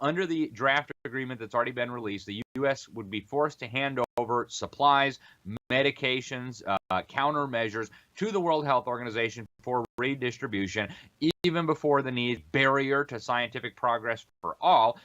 under the draft agreement that's already been released, the U.S. would be forced to hand over supplies, medications, countermeasures to the World Health Organization for redistribution, even before the need barrier to scientific progress for all.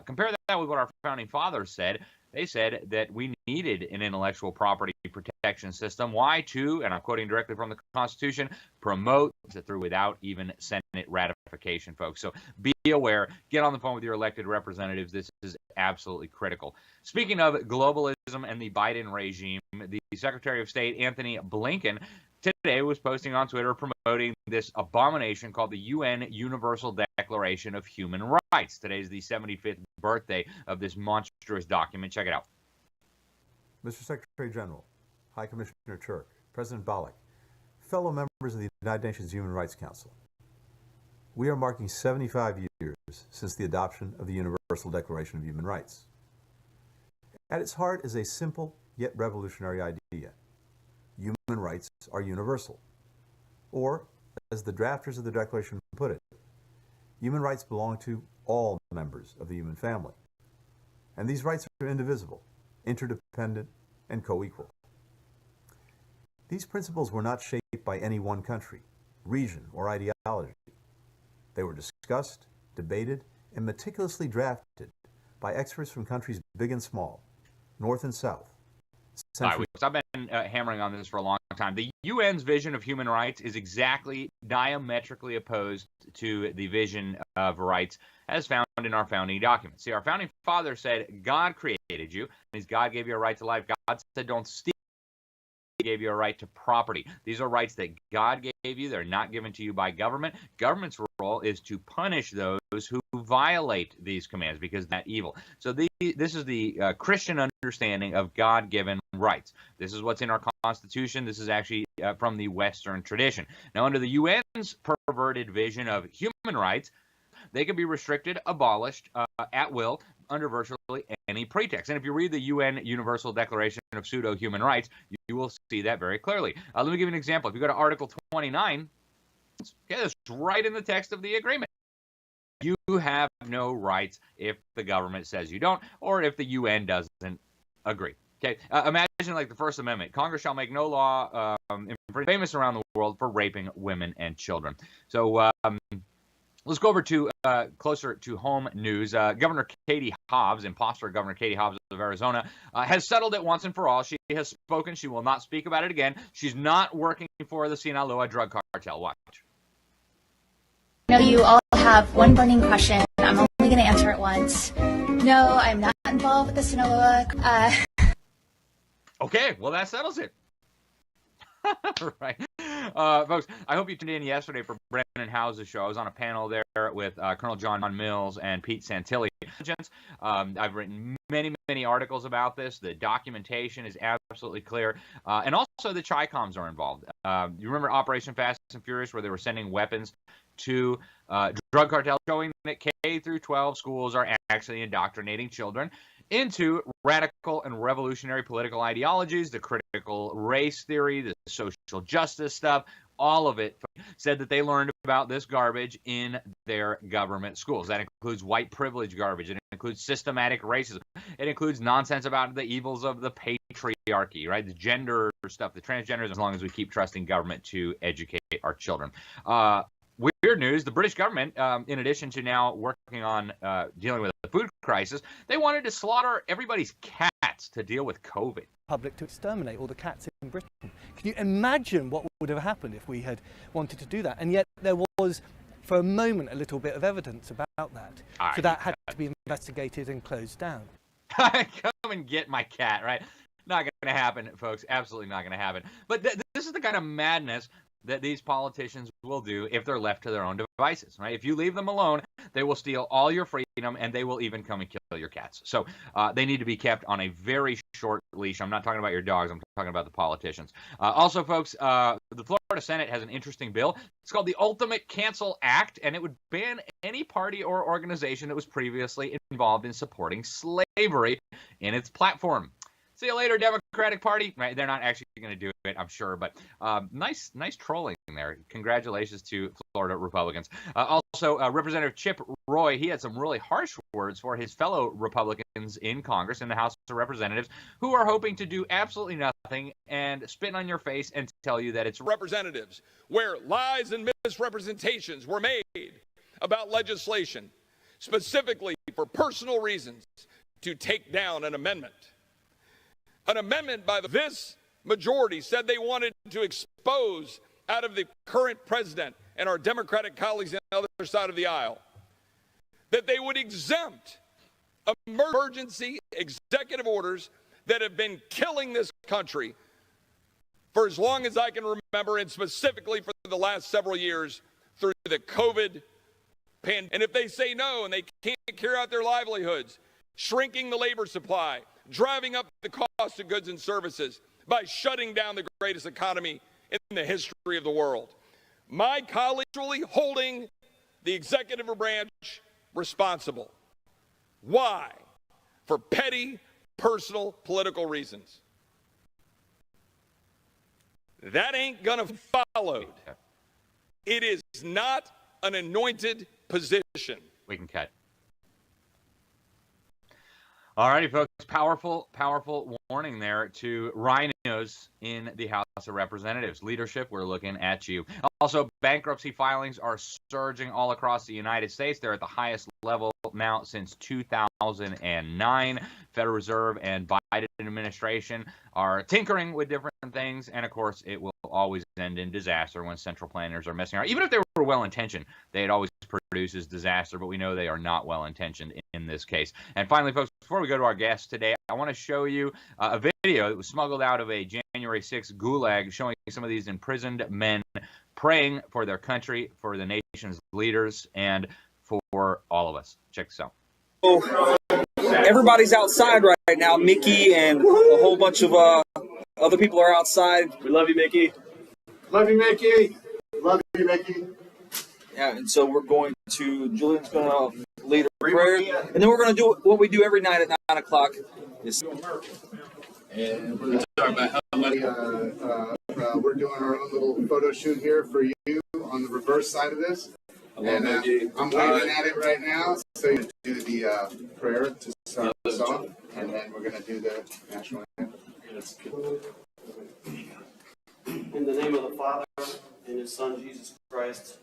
Compare that with what our founding fathers said. They said that we needed an intellectual property protection system. Why? To, and I'm quoting directly from the Constitution, promote through without even Senate ratification, folks. So be aware. Get on the phone with your elected representatives. This is absolutely critical. Speaking of globalism and the Biden regime, the Secretary of State, Anthony Blinken, today was posting on Twitter promoting this abomination called the UN Universal Declaration of Human Rights. Today is the 75th birthday of this monstrous document. Check it out. Mr. Secretary General, High Commissioner Turk, President Balik, fellow members of the United Nations Human Rights Council, we are marking 75 years since the adoption of the Universal Declaration of Human Rights. At its heart is a simple yet revolutionary idea. Human rights are universal. Or, as the drafters of the Declaration put it, human rights belong to all members of the human family. And these rights are indivisible, interdependent, and co-equal. These principles were not shaped by any one country, region, or ideology. They were discussed, debated, and meticulously drafted by experts from countries big and small, north and south. I've been hammering on this for a long time. The UN's vision of human rights is exactly diametrically opposed to the vision of rights as found in our founding documents. See, our founding fathers said God created you, and God gave you a right to life. God said don't steal. He gave you a right to property. These are rights that God gave you. They're not given to you by government. Government's role is to punish those who violate these commands because that's evil. So this is the Christian understanding of God-given rights. This is what's in our Constitution. This is actually from the Western tradition. Now, under the UN's perverted vision of human rights, they can be restricted, abolished at will under virtually any pretext. And if you read the UN Universal Declaration of Pseudo-Human Rights, you will see that very clearly. Let me give you an example. If you go to Article 29, it's right in the text of the agreement. You have no rights if the government says you don't, or if the UN doesn't agree. Okay, imagine like the First Amendment. Congress shall make no law famous around the world for raping women and children. So let's go over to closer to home news. Governor Katie Hobbs, imposter Governor Katie Hobbs of Arizona, has settled it once and for all. She has spoken. She will not speak about it again. She's not working for the Sinaloa drug cartel. Watch. I know you all have one burning question. I'm only going to answer it once. No, I'm not involved with the Sinaloa. Okay, well, that settles it. Right. Folks, I hope you tuned in yesterday for Brennan House's show. I was on a panel there with Colonel John Mills and Pete Santilli. I've written many articles about this. The documentation is absolutely clear. And also the Chi-Coms are involved. You remember Operation Fast and Furious where they were sending weapons to drug cartels, showing that K through 12 schools are actually indoctrinating children into radical and revolutionary political ideologies, the critical race theory, the social justice stuff, all of it said that they learned about this garbage in their government schools. That includes white privilege garbage. It includes systematic racism. It includes nonsense about the evils of the patriarchy, right? The gender stuff, the transgenders, as long as we keep trusting government to educate our children. Weird news, the British government, in addition to now working on dealing with the food crisis, they wanted to slaughter everybody's cats to deal with COVID. Public to exterminate all the cats in Britain. Can you imagine what would have happened if we had wanted to do that? And yet there was, for a moment, a little bit of evidence about that. So that had to be investigated and closed down. Come and get my cat, right? Not going to happen, folks. Absolutely not going to happen. But this is the kind of madness that these politicians will do if they're left to their own devices, right? If you leave them alone, they will steal all your freedom and they will even come and kill your cats. So they need to be kept on a very short leash. I'm not talking about your dogs. I'm talking about the politicians. Also, folks, the Florida Senate has an interesting bill. It's called the Ultimate Cancel Act, and it would ban any party or organization that was previously involved in supporting slavery in its platform. See you later, Democratic Party. Right? They're not actually going to do it, I'm sure. But nice trolling there. Congratulations to Florida Republicans. Also, Representative Chip Roy, he had some really harsh words for his fellow Republicans in Congress, in the House of Representatives, who are hoping to do absolutely nothing and spit on your face and tell you that it's representatives, where lies and misrepresentations were made about legislation, specifically for personal reasons, to take down an amendment. An amendment by this majority said they wanted to expose out of the current president and our Democratic colleagues on the other side of the aisle that they would exempt emergency executive orders that have been killing this country for as long as I can remember, and specifically for the last several years through the COVID pandemic. And if they say no and they can't carry out their livelihoods, shrinking the labor supply, driving up the cost of goods and services by shutting down the greatest economy in the history of the world. My colleagues are really holding the executive branch responsible. Why? For petty, personal, political reasons. That ain't gonna be followed. It is not an anointed position. We can cut. All righty, folks. Powerful warning there to rhinos in the House of Representatives. Leadership, we're looking at you. Also, bankruptcy filings are surging all across the United States. They're at the highest level now since 2009. Federal Reserve and Biden administration are tinkering with different things, and of course, it will always end in disaster when central planners are messing around. Even if they were well-intentioned, they'd always produces disaster, but we know they are not well-intentioned in this case. And finally, folks, before we go to our guests today, I want to show you a video that was smuggled out of a January 6th gulag showing some of these imprisoned men praying for their country, for the nation's leaders, and for all of us. Check this out. Everybody's outside right now. Mickey and a whole bunch of other people are outside. We love you, Mickey. Love you, Mickey. Love you, Mickey. Yeah, and so we're going to, Julian's going to lead a prayer, and then we're going to do what we do every night at 9 o'clock. And we're going to talk about how much we're doing our own little photo shoot here for you on the reverse side of this. And I'm waving at it right now, so you do the prayer to start us off, and then we're going to do the national anthem. In the name of the Father, and His Son, Jesus Christ,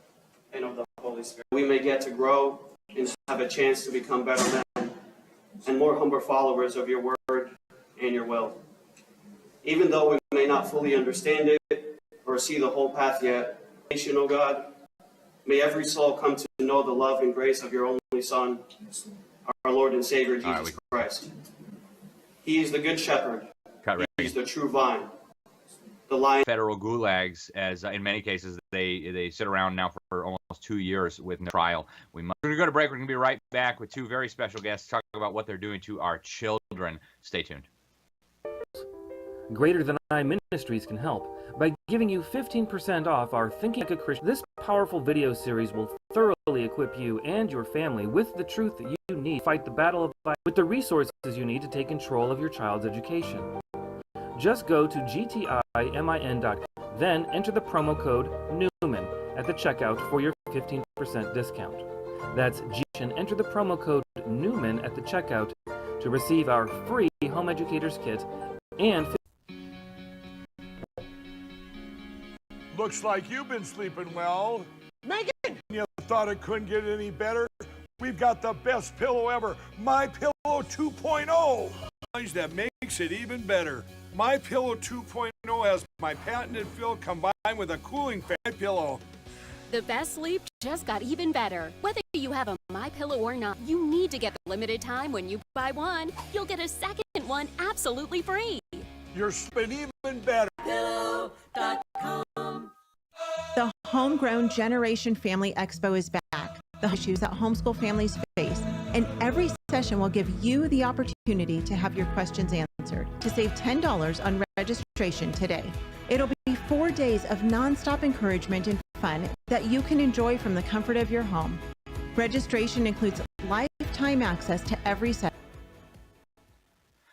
and of the Holy Spirit, we may get to grow and have a chance to become better men and more humble followers of your word and your will. Even though we may not fully understand it or see the whole path yet, O God, may every soul come to know the love and grace of your only Son, our Lord and Savior, Jesus Christ. He is the good shepherd. He is the true vine. The lion. Federal gulags, as in many cases they sit around now for almost 2 years with no trial. We're going to go to break. We're going to be right back with two very special guests talking about what they're doing to our children. Stay tuned. Greater Than I Ministries can help by giving you 15% off our Thinking Like a Christian. This powerful video series will thoroughly equip you and your family with the truth that you need to fight the battle of life, with the resources you need to take control of your child's education. Just go to gtimin.com, then enter the promo code Newman at the checkout for your 15% discount. That's and enter the promo code Newman at the checkout to receive our free Home Educators Kit and Looks like you've been sleeping well. Megan! You thought it couldn't get any better? We've got the best pillow ever, My Pillow 2.0. That makes it even better. My Pillow 2.0 has my patented fill combined with a cooling fan. My Pillow. The best sleep just got even better. Whether you have a MyPillow or not, you need to get the limited time. When you buy one, you'll get a second one absolutely free. You're sleeping even better. Pillow.com. The Homegrown Generation Family Expo is back. The issues that homeschool families face. And every session will give you the opportunity to have your questions answered. To save $10 on registration today. It'll be 4 days of nonstop encouragement and fun that you can enjoy from the comfort of your home. Registration includes lifetime access to every session.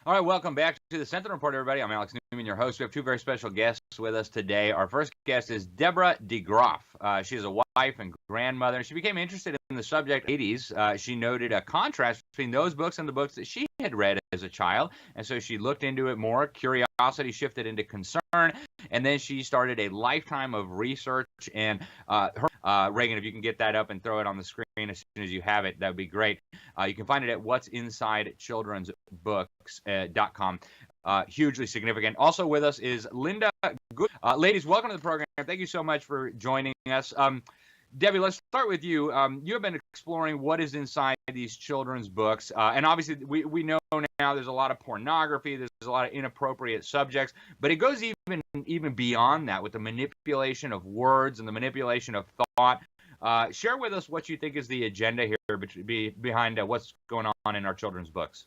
All right, welcome back to the Sentinel Report, everybody. I'm Alex Newman, your host. We have two very special guests with us today. Our first guest is Deborah DeGroff. She is a wife and grandmother. She became interested in the subject in the 80s. She noted a contrast between those books and the books that she had read as a child, and so she looked into it more. Curiosity shifted into concern, and then she started a lifetime of research. And Reagan, if you can get that up and throw it on the screen as soon as you have it, that would be great. You can find it at what'sinsidechildrensbooks.com. Hugely significant. Also with us is Linda Good. Ladies, welcome to the program. Thank you so much for joining us. Debbie, let's start with you. You have been exploring what is inside these children's books. And obviously, we know now there's a lot of pornography. There's a lot of inappropriate subjects. But it goes even beyond that with the manipulation of words and the manipulation of thought. Share with us what you think is the agenda here behind what's going on in our children's books.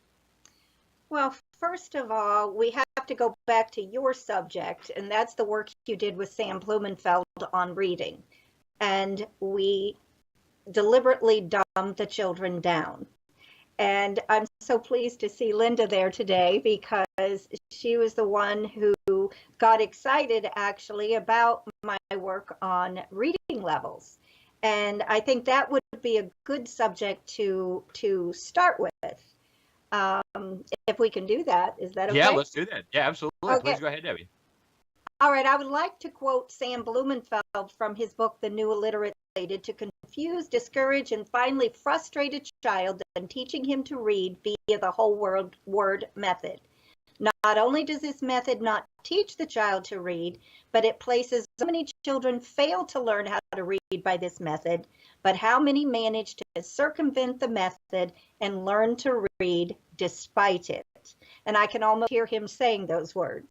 Well, first of all, we have to go back to your subject, and that's the work you did with Sam Blumenfeld on reading. And we deliberately dumbed the children down. And I'm so pleased to see Linda there today because she was the one who got excited actually about my work on reading levels. And I think that would be a good subject to start with. If we can do that, is that okay? Yeah, let's do that. Yeah, absolutely. Okay. Please go ahead, Debbie. All right, I would like to quote Sam Blumenfeld from his book, The New Illiterate, to confuse, discourage, and finally frustrate a child than teaching him to read via the whole word method. Not only does this method not teach the child to read, but it places so many children fail to learn how to read by this method, but how many manage to circumvent the method and learn to read despite it? And I can almost hear him saying those words.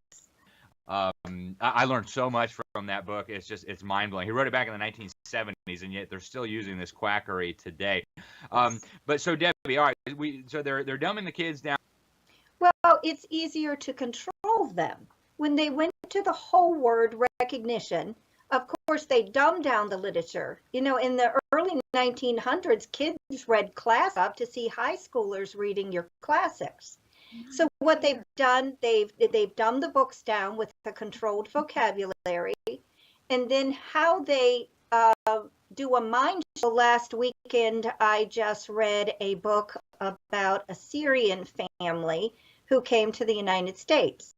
I learned so much from that book. It's mind-blowing. He wrote it back in the 1970s, and yet they're still using this quackery today. But so, Debbie, all right, so they're dumbing the kids down. Well, it's easier to control them. When they went to the whole word recognition, of course, they dumbed down the literature. You know, in the early 1900s, kids read class up to see high schoolers reading your classics. So what they've done, they've dumbed the books down with a controlled vocabulary, and then how they do a mind show. Last weekend, I just read a book about a Syrian family who came to the United States.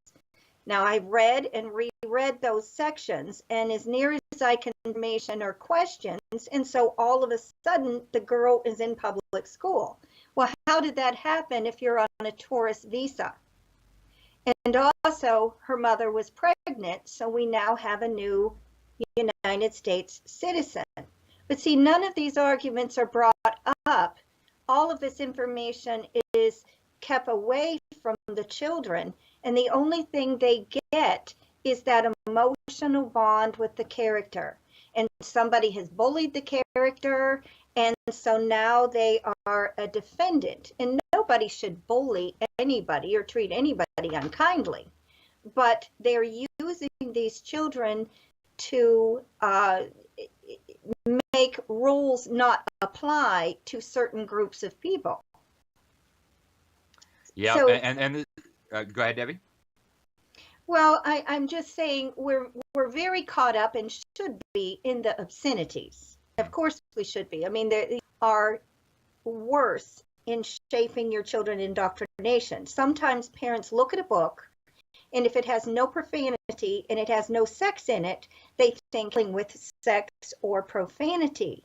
Now, I read and reread those sections, and as near as I can information or questions, and so all of a sudden, the girl is in public school. Well, how did that happen if you're on a tourist visa? And also, her mother was pregnant, so we now have a new United States citizen. But see, none of these arguments are brought up. All of this information is kept away from the children, and the only thing they get is that emotional bond with the character. And somebody has bullied the character, and so now they are a defendant. And nobody should bully anybody or treat anybody unkindly. But they're using these children to make rules not apply to certain groups of people. Yeah, so, and go ahead, Debbie. Well, I'm just saying we're very caught up and should be in the obscenities. Of course we should be. I mean, they are worse in shaping your children's indoctrination. Sometimes parents look at a book, and if it has no profanity and it has no sex in it, they think with sex or profanity.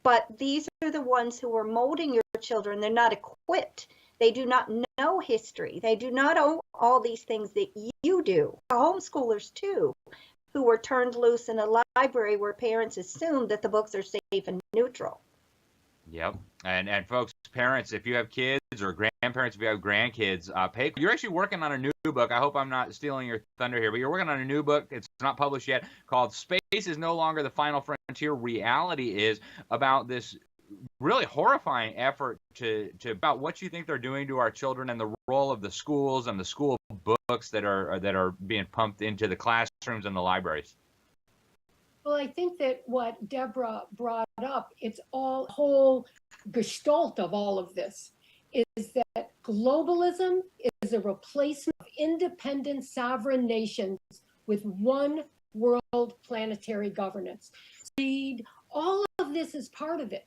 But these are the ones who are molding your children. They're not equipped. They do not know history. They do not know all these things that you do. Homeschoolers, too, who were turned loose in a library where parents assume that the books are safe and neutral. Yep. And folks, parents, if you have kids, or grandparents if you have grandkids, you're actually working on a new book. I hope I'm not stealing your thunder here, but you're working on a new book. It's not published yet, called Space is No Longer the Final Frontier. Reality is about this really horrifying effort to about what you think they're doing to our children and the role of the schools and the school books that are being pumped into the classrooms and the libraries. Well, I think that what Deborah brought up, it's all whole gestalt of all of this, is that globalism is a replacement of independent sovereign nations with one world planetary governance. All of this is part of it.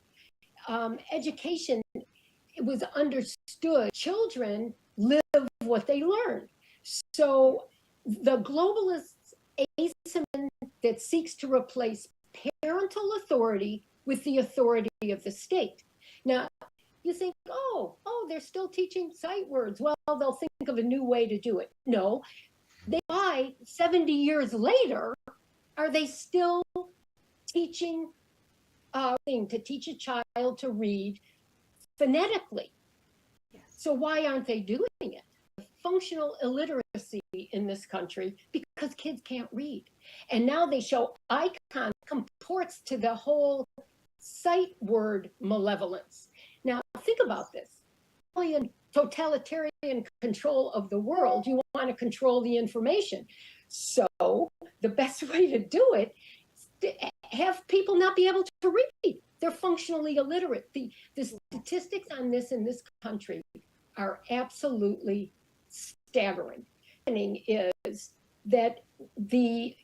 Education, it was understood. Children live what they learn. So the globalists asymmetry that seeks to replace parental authority with the authority of the state. Now, you think, oh, they're still teaching sight words. Well, they'll think of a new way to do it. No, why 70 years later are they still teaching to teach a child to read phonetically? So why aren't they doing it? Functional illiteracy in this country because kids can't read. And now they show icon comports to the whole sight word malevolence. Now think about this. In totalitarian control of the world, you want to control the information. So the best way to do it is to have people not be able to read. They're functionally illiterate. The statistics on this in this country are absolutely staggering. Is that the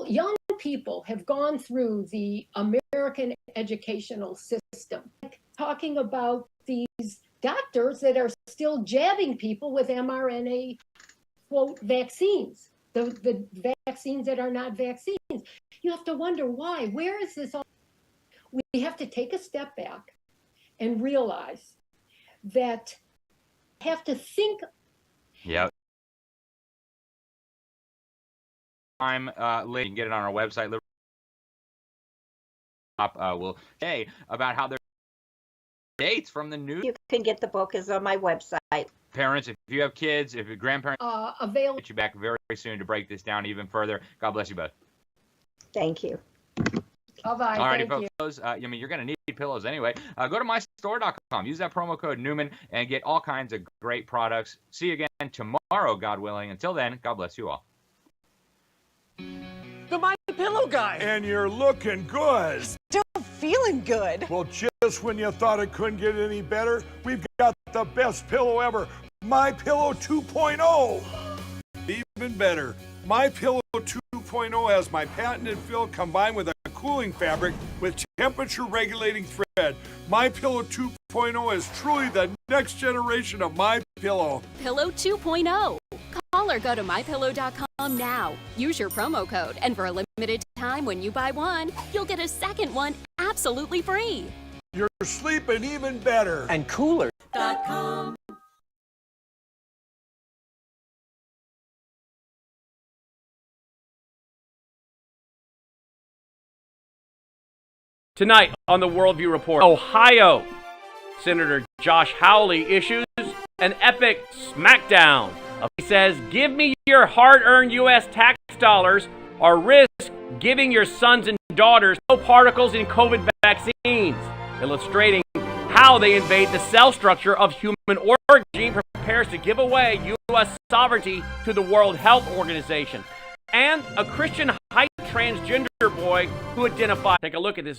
young people have gone through the American educational system, talking about these doctors that are still jabbing people with mRNA, quote, vaccines, the vaccines that are not vaccines. You have to wonder why. Where is this all? We have to take a step back and realize that have to think. Yeah. I'm you can get it on our website. Will say about how they're dates from the news. You can get the book is on my website. Parents, if you have kids, if your grandparents, available. Get you back very, very soon to break this down even further. God bless you both. Thank you. Bye-bye. All righty, Thank folks. You're going to need pillows anyway. Go to mystore.com. Use that promo code Newman and get all kinds of great products. See you again tomorrow, God willing. Until then, God bless you all. The My Pillow guy. And you're looking good. Still feeling good. Well, just when you thought it couldn't get any better, we've got the best pillow ever. My Pillow 2.0. Even better. My Pillow 2.0 has my patented fill combined with a cooling fabric with temperature regulating thread. My Pillow 2.0 is truly the next generation of My Pillow. Pillow 2.0. Call or go to mypillow.com now. Use your promo code, and for a limited time when you buy one, you'll get a second one absolutely free. You're sleeping even better. And cooler. .com. Tonight on the Worldview Report, Ohio, Senator Josh Hawley issues an epic smackdown. He says, give me your hard-earned U.S. tax dollars or risk giving your sons and daughters particles in COVID vaccines, illustrating how they invade the cell structure of human origin, prepares to give away U.S. sovereignty to the World Health Organization, and a Christian hype transgender boy who identified. Take a look at this